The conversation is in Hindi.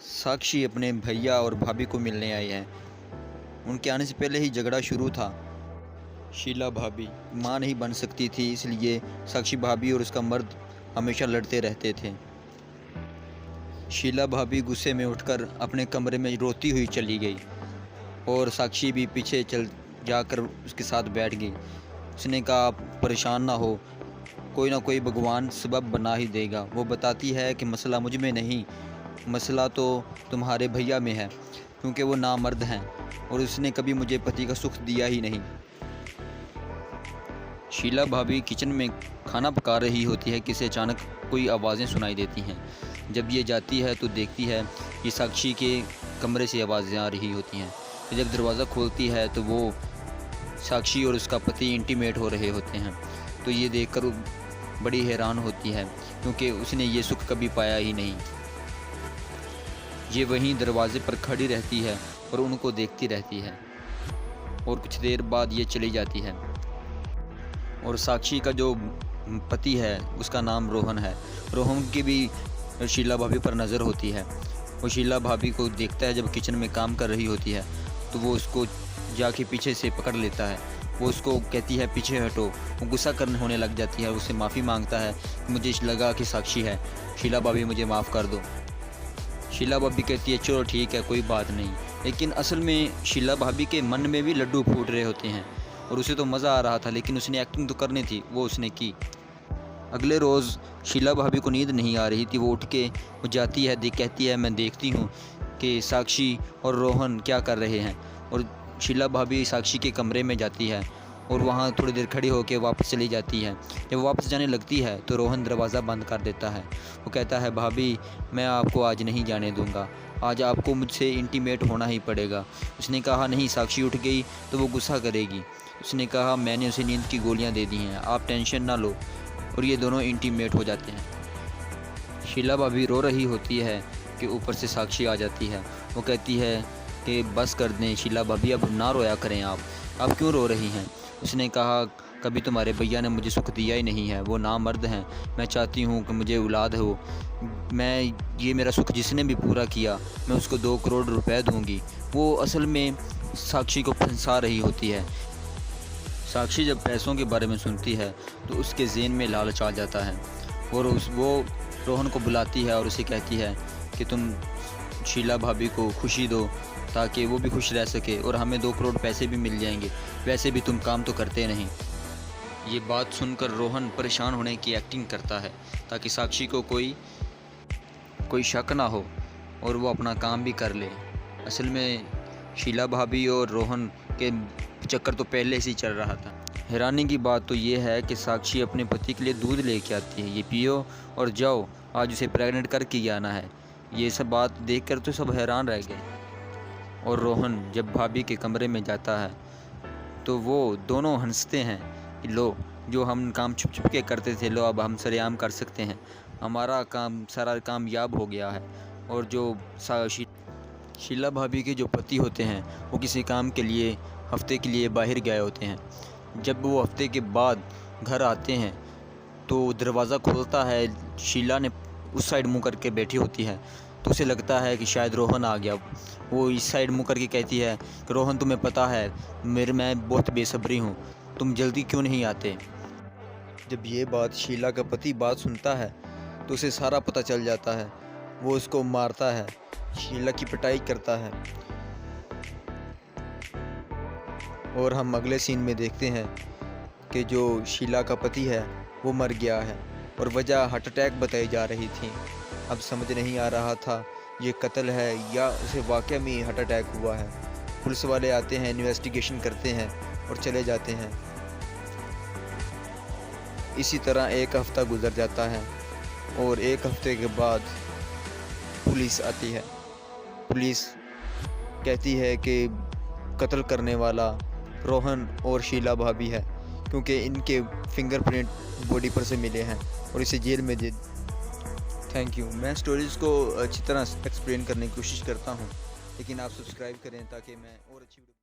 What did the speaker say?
साक्षी अपने भैया और भाभी को मिलने आई है। उनके आने से पहले ही झगड़ा शुरू था। शीला भाभी मां नहीं बन सकती थी, इसलिए साक्षी भाभी और उसका मर्द हमेशा लड़ते रहते थे। शीला भाभी गुस्से में उठकर अपने कमरे में रोती हुई चली गई और साक्षी भी पीछे चल जाकर उसके साथ बैठ गई। उसने कहा, आप परेशान ना हो, कोई ना कोई भगवान सबब बना ही देगा। वो बताती है कि मसला मुझ में नहीं, मसला तो तुम्हारे भैया में है, क्योंकि वो नामर्द हैं और उसने कभी मुझे पति का सुख दिया ही नहीं। शीला भाभी किचन में खाना पका रही होती है कि इसे अचानक कोई आवाज़ें सुनाई देती हैं। जब ये जाती है तो देखती है कि साक्षी के कमरे से आवाज़ें आ रही होती हैं। तो जब दरवाज़ा खोलती है तो वो साक्षी और उसका पति इंटीमेट हो रहे होते हैं। तो ये देखकर वो बड़ी हैरान होती है, क्योंकि उसने ये सुख कभी पाया ही नहीं। ये वहीं दरवाजे पर खड़ी रहती है और उनको देखती रहती है और कुछ देर बाद ये चली जाती है। और साक्षी का जो पति है उसका नाम रोहन है। रोहन की भी शीला भाभी पर नज़र होती है। वो शीला भाभी को देखता है जब किचन में काम कर रही होती है, तो वो उसको जाके पीछे से पकड़ लेता है। वो उसको कहती है पीछे हटो। वो गुस्सा करने होने लग जाती है, उससे माफ़ी मांगता है, मुझे लगा कि साक्षी है, शीला भाभी मुझे माफ़ कर दो। शीला भाभी कहती है चलो ठीक है, कोई बात नहीं। लेकिन असल में शीला भाभी के मन में भी लड्डू फूट रहे होते हैं और उसे तो मज़ा आ रहा था, लेकिन उसने एक्टिंग तो करनी थी, वो उसने की। अगले रोज़ शीला भाभी को नींद नहीं आ रही थी। वो उठ के वो जाती है, कहती है मैं देखती हूँ कि साक्षी और रोहन क्या कर रहे हैं। और शीला भाभी साक्षी के कमरे में जाती है और वहाँ थोड़ी देर खड़ी होकर वापस चली जाती है। जब वापस जाने लगती है तो रोहन दरवाज़ा बंद कर देता है। वो कहता है भाभी, मैं आपको आज नहीं जाने दूंगा, आज आपको मुझसे इंटीमेट होना ही पड़ेगा। उसने कहा नहीं, साक्षी उठ गई तो वो गुस्सा करेगी। उसने कहा मैंने उसे नींद की गोलियां दे दी हैं, आप टेंशन ना लो। और ये दोनों इंटीमेट हो जाते हैं। शीला भाभी रो रही होती है कि ऊपर से साक्षी आ जाती है। वो कहती है कि बस कर दें शीला भाभी, अब ना रोया करें, आप क्यों रो रही हैं। उसने कहा कभी तुम्हारे भैया ने मुझे सुख दिया ही नहीं है, वो नामर्द हैं। मैं चाहती हूँ कि मुझे औलाद हो। ये मेरा सुख जिसने भी पूरा किया, मैं उसको 2 करोड़ रुपए दूँगी। वो असल में साक्षी को फंसा रही होती है। साक्षी जब पैसों के बारे में सुनती है तो उसके ज़हन में लालच आ जाता है और वो रोहन को बुलाती है और उसे कहती है कि तुम शीला भाभी को खुशी दो ताकि वो भी खुश रह सके और हमें 2 करोड़ पैसे भी मिल जाएंगे, वैसे भी तुम काम तो करते नहीं। ये बात सुनकर रोहन परेशान होने की एक्टिंग करता है ताकि साक्षी को कोई शक ना हो और वो अपना काम भी कर ले। असल में शीला भाभी और रोहन के चक्कर तो पहले से ही चल रहा था। हैरानी की बात तो ये है कि साक्षी अपने पति के लिए दूध लेके आती है, ये पियो और जाओ, आज उसे प्रेग्नेंट करके ही आना है। ये सब बात देखकर तो सब हैरान रह गए। और रोहन जब भाभी के कमरे में जाता है तो वो दोनों हंसते हैं कि लो, जो हम काम छुप छुप के करते थे, लो अब हम सरेआम कर सकते हैं, हमारा काम सारा कामयाब हो गया है। और जो शीला भाभी के जो पति होते हैं वो किसी काम के लिए हफ्ते के लिए बाहर गए होते हैं। जब वो हफ्ते के बाद घर आते हैं तो दरवाज़ा खोलता है, शीला ने उस साइड मुँह करके बैठी होती है, तो उसे लगता है कि शायद रोहन आ गया। वो इस साइड मुँह करके कहती है कि रोहन, तुम्हें पता है मैं बहुत बेसब्री हूँ, तुम जल्दी क्यों नहीं आते। जब ये बात शीला का पति बात सुनता है तो उसे सारा पता चल जाता है। वो उसको मारता है, शीला की पिटाई करता है। और हम अगले सीन में देखते हैं कि जो शीला का पति है वो मर गया है और वजह हार्ट अटैक बताई जा रही थी। अब समझ नहीं आ रहा था ये कत्ल है या उसे वाकई में हार्ट अटैक हुआ है। पुलिस वाले आते हैं, इन्वेस्टिगेशन करते हैं और चले जाते हैं। इसी तरह 1 हफ़्ता गुजर जाता है और 1 हफ़्ते के बाद पुलिस आती है। पुलिस कहती है कि कत्ल करने वाला रोहन और शीला भाभी है, क्योंकि इनके फिंगरप्रिंट बॉडी पर से मिले हैं और इसे जेल में दे। Thank you. मैं स्टोरीज़ को अच्छी तरह एक्सप्लेन करने की कोशिश करता हूँ, लेकिन आप सब्सक्राइब करें ताकि मैं और अच्छी